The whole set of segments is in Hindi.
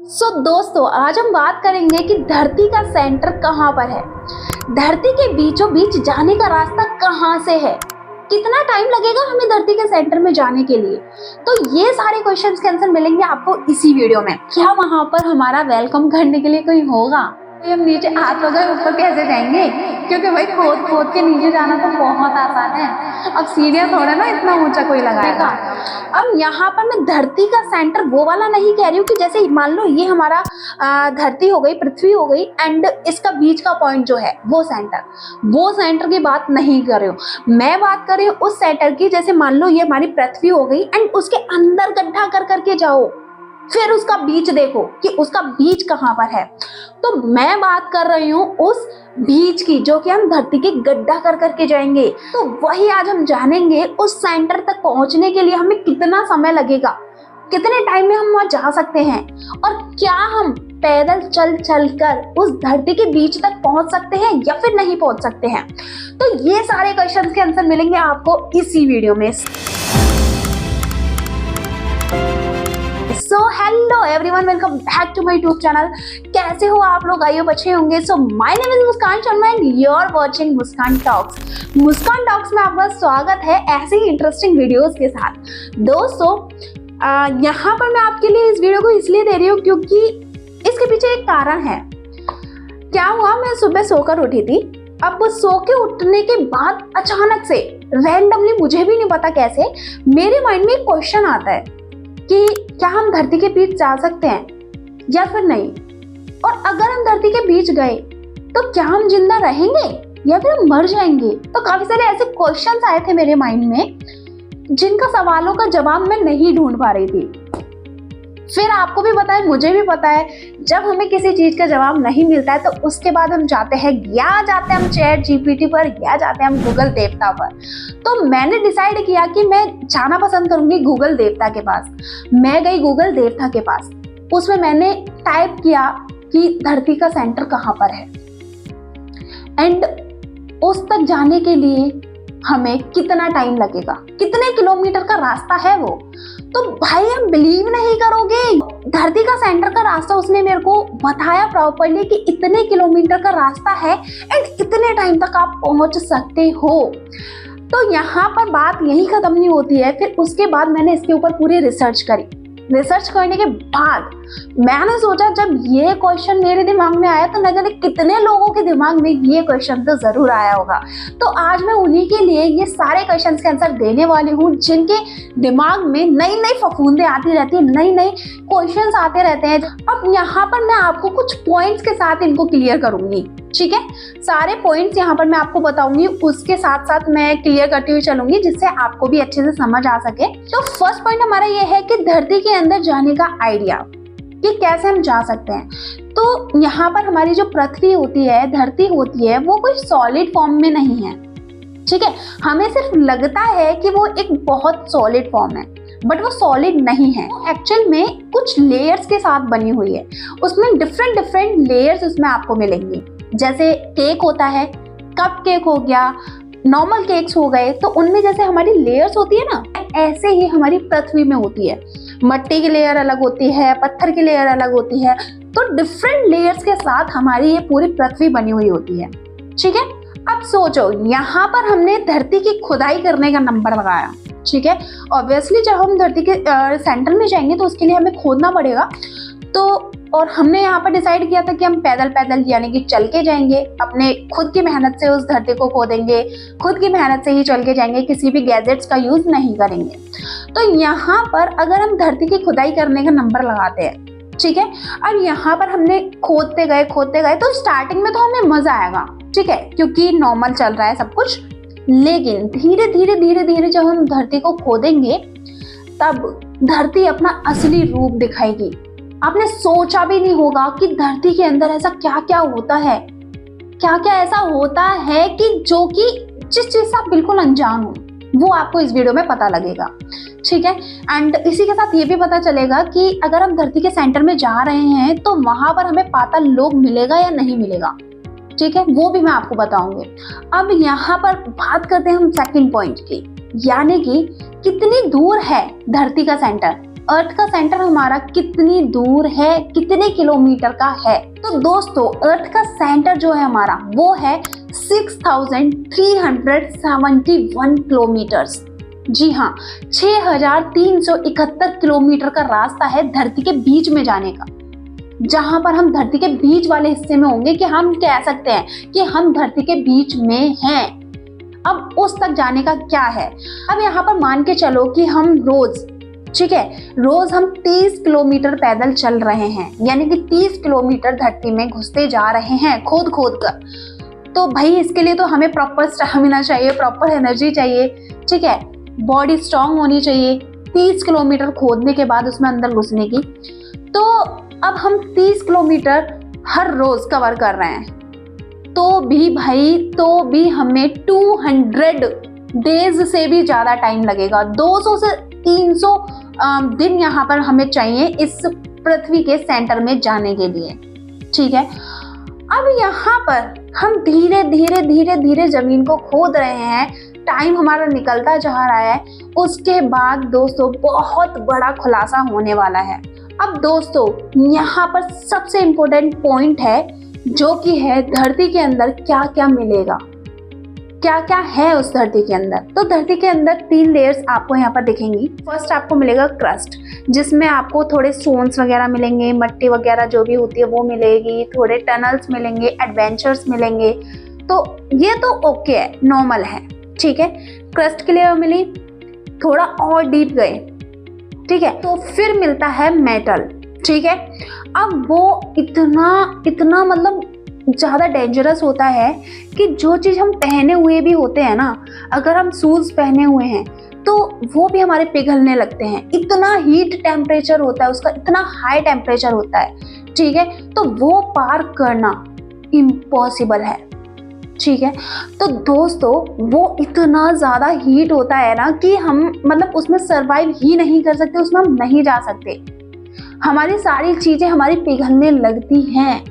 दोस्तों, आज हम बात करेंगे कि धरती का सेंटर कहाँ पर है। धरती के बीचों बीच जाने का रास्ता कहाँ से है, कितना टाइम लगेगा हमें धरती के सेंटर में जाने के लिए। तो ये सारे क्वेश्चंस के आंसर मिलेंगे आपको इसी वीडियो में। क्या वहां पर हमारा वेलकम करने के लिए कोई होगा? तो हम नीचे हाथ लगाए ऊपर कैसे जाएंगे, क्योंकि भाई खोद खोद के नीचे जाना तो बहुत आसान है। अब सीढ़ियां थोड़ा ना इतना ऊंचा कोई लगाएगा। अब यहाँ पर मैं धरती का सेंटर वो वाला नहीं कह रही हूँ कि जैसे मान लो ये हमारा धरती हो गई, पृथ्वी हो गई, एंड इसका बीच का पॉइंट जो है वो सेंटर की बात नहीं कर रही हूँ। मैं बात कर रही हूँ उस सेंटर की, जैसे मान लो ये हमारी पृथ्वी हो गई एंड उसके अंदर गड्ढा कर करके जाओ, फिर उसका बीच देखो कि उसका बीच कहाँ पर है। तो मैं बात कर रही हूँ उस बीच की जो कि हम धरती के गड्ढा कर करके जाएंगे। तो वही आज हम जानेंगे उस सेंटर तक पहुंचने के लिए हमें कितना समय लगेगा, कितने टाइम में हम वहां जा सकते हैं, और क्या हम पैदल चल चल कर उस धरती के बीच तक पहुंच सकते हैं या फिर नहीं पहुंच सकते हैं। तो ये सारे क्वेश्चंस के आंसर मिलेंगे आपको इसी वीडियो में। So hello everyone, welcome back to my YouTube channel. कैसे हो आप लोग? आइए बच्चे होंगे। So my name is Muskan Sharma and you are watching Muskan Talks. Muskan Talks में आपका स्वागत है ऐसे ही इंटरेस्टिंग वीडियोस के साथ। दोस्तों, यहाँ पर मैं आपके लिए इस वीडियो को इसलिए दे रही हूँ क्योंकि इसके पीछे एक कारण है। क्या हुआ, मैं सुबह सोकर उठी थी। अब सो के उठने के बाद अचानक से रैंडमली, मुझे भी नहीं पता कैसे, मेरे माइंड में एक क्वेश्चन आता है कि क्या हम धरती के बीच जा सकते हैं या फिर नहीं, और अगर हम धरती के बीच गए तो क्या हम जिंदा रहेंगे या फिर हम मर जाएंगे। तो काफी सारे ऐसे क्वेश्चंस आए थे मेरे माइंड में जिनका सवालों का जवाब मैं नहीं ढूंढ पा रही थी। फिर आपको भी पता है, मुझे भी पता है, जब हमें किसी चीज का जवाब नहीं मिलता है तो उसके बाद हम जाते हैं हम चैट जीपीटी पर या जाते हैं हम गूगल देवता पर। तो मैंने डिसाइड किया कि मैं जाना पसंद करूंगी गूगल देवता के पास। मैं गई गूगल देवता के पास, उसमें मैंने टाइप किया कि धरती का सेंटर कहाँ पर है एंड उस तक जाने के लिए हमें कितना टाइम लगेगा, कितने किलोमीटर का रास्ता है वो। तो भाई हम बिलीव नहीं करोगे, धरती का सेंटर का रास्ता उसने मेरे को बताया प्रॉपर्ली कि इतने किलोमीटर का रास्ता है एंड इतने टाइम तक आप पहुंच सकते हो। तो यहाँ पर बात यही खत्म नहीं होती है। फिर उसके बाद मैंने इसके ऊपर पूरी रिसर्च करी। रिसर्च करने के बाद मैंने सोचा, जब ये क्वेश्चन मेरे दिमाग में आया तो न जाने कितने लोगों के दिमाग में ये क्वेश्चन तो जरूर आया होगा। तो आज मैं उन्हीं के लिए ये सारे क्वेश्चंस के आंसर देने वाली हूँ जिनके दिमाग में नई नई फफूंदे आती रहती है, नई नई क्वेश्चंस आते रहते हैं। अब यहाँ पर मैं आपको कुछ पॉइंट्स के साथ इनको क्लियर करूंगी, ठीक है। सारे पॉइंट्स यहाँ पर मैं आपको बताऊंगी, उसके साथ साथ मैं क्लियर करती हुई चलूंगी जिससे आपको भी अच्छे से समझ आ सके। तो फर्स्ट पॉइंट हमारा ये है कि धरती के अंदर जाने का आइडिया, कि कैसे हम जा सकते हैं। तो यहाँ पर हमारी जो पृथ्वी होती है, धरती होती है, वो कोई सॉलिड फॉर्म में नहीं है, ठीक है। हमें सिर्फ लगता है कि वो एक बहुत सॉलिड फॉर्म है, बट वो सॉलिड नहीं है। एक्चुअल में कुछ लेयर्स के साथ बनी हुई है। उसमें डिफरेंट लेयर्स उसमें आपको मिलेंगी। जैसे केक होता है, कप केक हो गया, नॉर्मल केक्स हो गए, तो उनमें जैसे हमारी लेयर्स होती है ना, ऐसे ही हमारी पृथ्वी में होती है। मट्टी की लेयर अलग होती है, पत्थर की लेयर अलग होती है। तो डिफरेंट लेयर्स के साथ हमारी ये पूरी पृथ्वी बनी हुई होती है, ठीक है। अब सोचो, यहाँ पर हमने धरती की खुदाई करने का नंबर लगाया, ठीक है। ऑब्वियसली जब हम धरती के सेंटर में जाएंगे तो उसके लिए हमें खोदना पड़ेगा। तो और हमने यहाँ पर डिसाइड किया था कि हम पैदल पैदल यानी कि चल के जाएंगे, अपने खुद की मेहनत से उस धरती को खोदेंगे, खुद की मेहनत से ही चल के जाएंगे, किसी भी गैजेट्स का यूज नहीं करेंगे। तो यहाँ पर अगर हम धरती की खुदाई करने का नंबर लगाते हैं, ठीक है। अब यहाँ पर हमने खोदते गए तो स्टार्टिंग में तो हमें मजा आएगा, ठीक है, क्योंकि नॉर्मल चल रहा है सब कुछ। लेकिन धीरे धीरे जब हम धरती को खोदेंगे तब धरती अपना असली रूप दिखाएगी। आपने सोचा भी नहीं होगा कि धरती के अंदर ऐसा क्या क्या होता है, क्या क्या ऐसा होता है कि जो कि जिस चीज से आप बिल्कुल अनजान हो, वो आपको इस वीडियो में पता लगेगा, ठीक है। एंड इसी के साथ ये भी पता चलेगा कि अगर हम धरती के सेंटर में जा रहे हैं तो वहां पर हमें पाताल लोक मिलेगा या नहीं मिलेगा, ठीक है, वो भी मैं आपको बताऊंगी। अब यहाँ पर बात करते हैं हम सेकंड पॉइंट की, यानी कि कितनी दूर है धरती का सेंटर। अर्थ का सेंटर हमारा कितनी दूर है, कितने किलोमीटर का है। तो दोस्तों अर्थ का सेंटर जो है हमारा वो है 6371 किलोमीटर्स। जी हाँ, 6371 किलोमीटर का रास्ता है धरती के बीच में जाने का। जहां पर हम धरती के बीच वाले हिस्से में होंगे कि हम कह सकते हैं कि हम धरती के बीच में हैं। अब उस तक जाने का क्या है, अब यहाँ पर मान के चलो कि हम रोज, ठीक है, रोज हम 30 किलोमीटर पैदल चल रहे हैं, यानी कि 30 किलोमीटर धरती में घुसते जा रहे हैं खोद खोद कर। तो भाई इसके लिए तो हमें प्रॉपर स्टैमिना चाहिए, प्रॉपर एनर्जी चाहिए, ठीक है, बॉडी स्ट्रांग होनी चाहिए 30 किलोमीटर खोदने के बाद उसमें अंदर घुसने की। तो अब हम 30 किलोमीटर हर रोज कवर कर रहे हैं, तो भी हमें 200 डेज से भी ज्यादा टाइम लगेगा। 200 से 300 दिन यहाँ पर हमें चाहिए इस पृथ्वी के सेंटर में जाने के लिए, ठीक है। अब यहाँ पर हम धीरे धीरे जमीन को खोद रहे हैं, टाइम हमारा निकलता जा रहा है। उसके बाद दोस्तों बहुत बड़ा खुलासा होने वाला है। अब दोस्तों यहाँ पर सबसे इम्पोर्टेंट पॉइंट है जो कि है धरती के अंदर क्या क्या मिलेगा, क्या क्या है उस धरती के अंदर। तो धरती के अंदर 3 लेयर्स आपको यहाँ पर दिखेंगी। फर्स्ट आपको मिलेगा क्रस्ट, जिसमें आपको थोड़े स्टोन्स वगैरह मिलेंगे, मट्टी वगैरह जो भी होती है वो मिलेगी, थोड़े टनल्स मिलेंगे, एडवेंचर्स मिलेंगे। तो ये तो ओके है, नॉर्मल है, ठीक है। क्रस्ट के लिए मिली, थोड़ा और डीप गए, ठीक है, तो फिर मिलता है मेटल, ठीक है। अब वो इतना मतलब ज़्यादा डेंजरस होता है कि जो चीज़ हम पहने हुए भी होते हैं ना, अगर हम शूज़ पहने हुए हैं तो वो भी हमारे पिघलने लगते हैं। इतना हीट टेम्परेचर होता है उसका, इतना हाई टेम्परेचर होता है, ठीक है। तो वो पार करना इम्पॉसिबल है, ठीक है। तो दोस्तों वो इतना ज़्यादा हीट होता है ना कि हम मतलब उसमें सर्वाइव ही नहीं कर सकते, उसमें हम नहीं जा सकते। हमारी सारी चीज़ें हमारी पिघलने लगती हैं।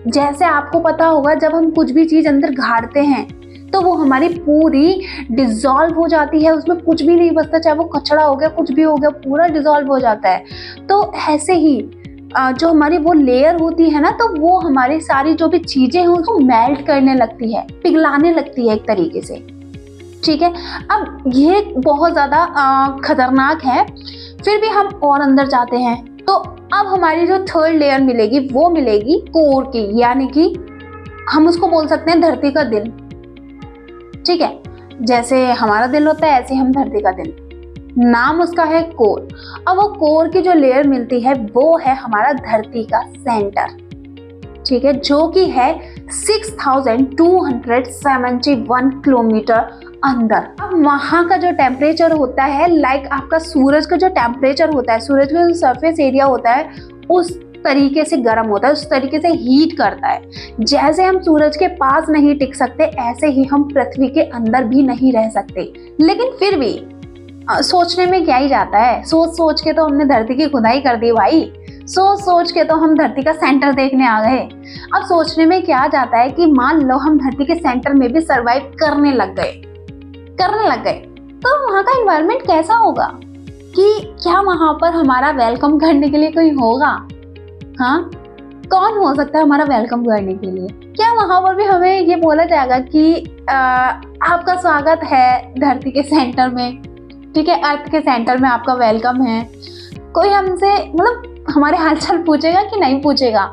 जैसे आपको पता होगा जब हम कुछ भी चीज़ अंदर गाड़ते हैं तो वो हमारी पूरी डिज़ोल्व हो जाती है, उसमें कुछ भी नहीं बचता, चाहे वो कचरा हो गया, कुछ भी हो गया, पूरा डिज़ोल्व हो जाता है। तो ऐसे ही जो हमारी वो लेयर होती है ना, तो वो हमारी सारी जो भी चीज़ें हैं उसको मेल्ट करने लगती है, पिघलाने लगती है एक तरीके से, ठीक है। अब ये बहुत ज़्यादा खतरनाक है। फिर भी हम और अंदर जाते हैं तो अब हमारी जो थर्ड लेयर मिलेगी वो मिलेगी कोर की, यानी कि हम उसको बोल सकते हैं धरती का दिल, ठीक है। जैसे हमारा दिल होता है ऐसे हम धरती का दिल, नाम उसका है कोर। अब वो कोर की जो लेयर मिलती है वो है हमारा धरती का सेंटर, ठीक है, जो कि है 6271 किलोमीटर अंदर। अब वहाँ का जो टेम्परेचर होता है, लाइक आपका सूरज का जो टेम्परेचर होता है, सूरज का जो सरफेस एरिया होता है उस तरीके से गर्म होता है, उस तरीके से हीट करता है। जैसे हम सूरज के पास नहीं टिक सकते ऐसे ही हम पृथ्वी के अंदर भी नहीं रह सकते। लेकिन फिर भी सोचने में क्या ही जाता है, सोच सोच के तो हमने धरती की खुदाई कर दी भाई, सोच सोच के तो हम धरती का सेंटर देखने आ गए। अब सोचने में क्या जाता है कि मान लो हम धरती के सेंटर में भी सरवाइव करने लग गए, तो वहाँ का एनवायरनमेंट कैसा होगा, कि क्या वहाँ पर हमारा वेलकम करने के लिए कोई होगा? हाँ, कौन हो सकता है हमारा वेलकम करने के लिए? क्या वहाँ पर भी हमें ये बोला जाएगा कि आपका स्वागत है धरती के सेंटर में, ठीक है, अर्थ के सेंटर में आपका वेलकम है? कोई हमसे मतलब हमारे हालचाल पूछेगा कि नहीं पूछेगा?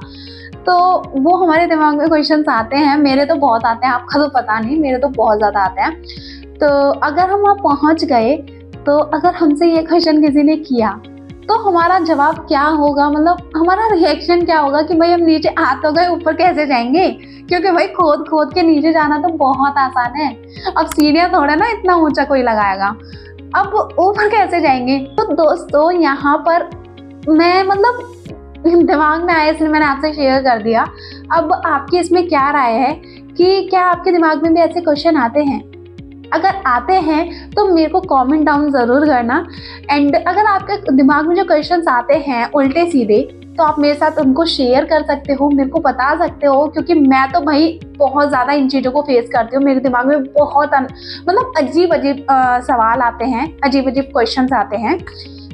तो वो हमारे दिमाग में क्वेश्चंस आते हैं, मेरे तो बहुत आते हैं, आपका तो पता नहीं, मेरे तो बहुत ज़्यादा आते हैं। तो अगर हम वहाँ पहुँच गए तो अगर हमसे ये क्वेश्चन किसी ने किया तो हमारा जवाब क्या होगा, मतलब हमारा रिएक्शन क्या होगा कि भाई हम नीचे आ तो गए, ऊपर कैसे जाएंगे? क्योंकि भाई खोद खोद के नीचे जाना तो बहुत आसान है, अब सीढ़ियाँ थोड़ा ना इतना ऊंचा कोई लगाएगा, अब ऊपर कैसे जाएंगे? तो दोस्तों यहाँ पर मैं मतलब दिमाग में आया इसलिए मैंने आपसे शेयर कर दिया। अब आपकी इसमें क्या राय है कि क्या आपके दिमाग में भी ऐसे क्वेश्चन आते हैं? अगर आते हैं तो मेरे को कमेंट डाउन ज़रूर करना। एंड अगर आपके दिमाग में जो क्वेश्चंस आते हैं उल्टे सीधे, तो आप मेरे साथ उनको शेयर कर सकते हो, मेरे को बता सकते हो, क्योंकि मैं तो भाई बहुत ज़्यादा इन चीज़ों को फेस करती हूँ। मेरे दिमाग में बहुत मतलब अजीब अजीब सवाल आते हैं, अजीब अजीब क्वेश्चंस आते हैं।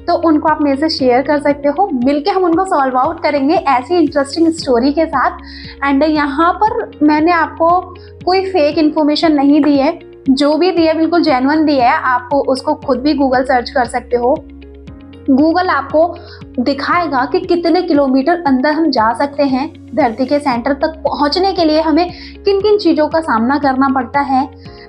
तो उनको आप मेरे से शेयर कर सकते हो, मिलके हम उनको सॉल्व आउट करेंगे ऐसी इंटरेस्टिंग स्टोरी के साथ। एंड यहाँ पर मैंने आपको कोई फेक इन्फॉर्मेशन नहीं दी है, जो भी दी है बिल्कुल जेन्युइन दी है। आप उसको खुद भी गूगल सर्च कर सकते हो। गूगल आपको दिखाएगा कि कितने किलोमीटर अंदर हम जा सकते हैं। धरती के सेंटर तक पहुंचने के लिए हमें किन किन चीज़ों का सामना करना पड़ता है।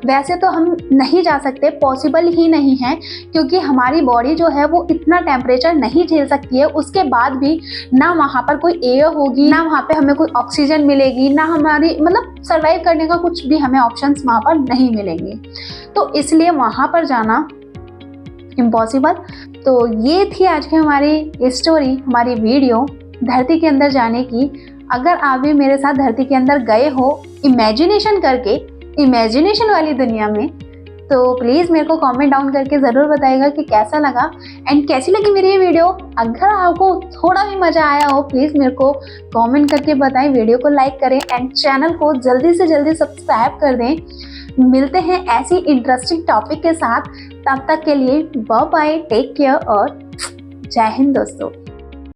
वैसे तो हम नहीं जा सकते, पॉसिबल ही नहीं है, क्योंकि हमारी बॉडी जो है वो इतना टेम्परेचर नहीं झेल सकती है। उसके बाद भी ना वहाँ पर कोई एयर होगी, ना वहाँ पे हमें कोई ऑक्सीजन मिलेगी, ना हमारी मतलब सर्वाइव करने का कुछ भी हमें ऑप्शंस वहाँ पर नहीं मिलेंगे। तो इसलिए वहाँ पर जाना इम्पॉसिबल। तो ये थी आज की हमारी स्टोरी, हमारी वीडियो धरती के अंदर जाने की। अगर आप भी मेरे साथ धरती के अंदर गए हो इमेजिनेशन करके, इमेजिनेशन वाली दुनिया में, तो प्लीज़ मेरे को कमेंट डाउन करके ज़रूर बताइएगा कि कैसा लगा एंड कैसी लगी मेरी ये वीडियो। अगर आपको थोड़ा भी मज़ा आया हो प्लीज़ मेरे को कमेंट करके बताएं, वीडियो को लाइक करें एंड चैनल को जल्दी से जल्दी सब्सक्राइब कर दें। मिलते हैं ऐसी इंटरेस्टिंग टॉपिक के साथ, तब तक के लिए बाय बाय, टेक केयर और जय हिंद दोस्तों।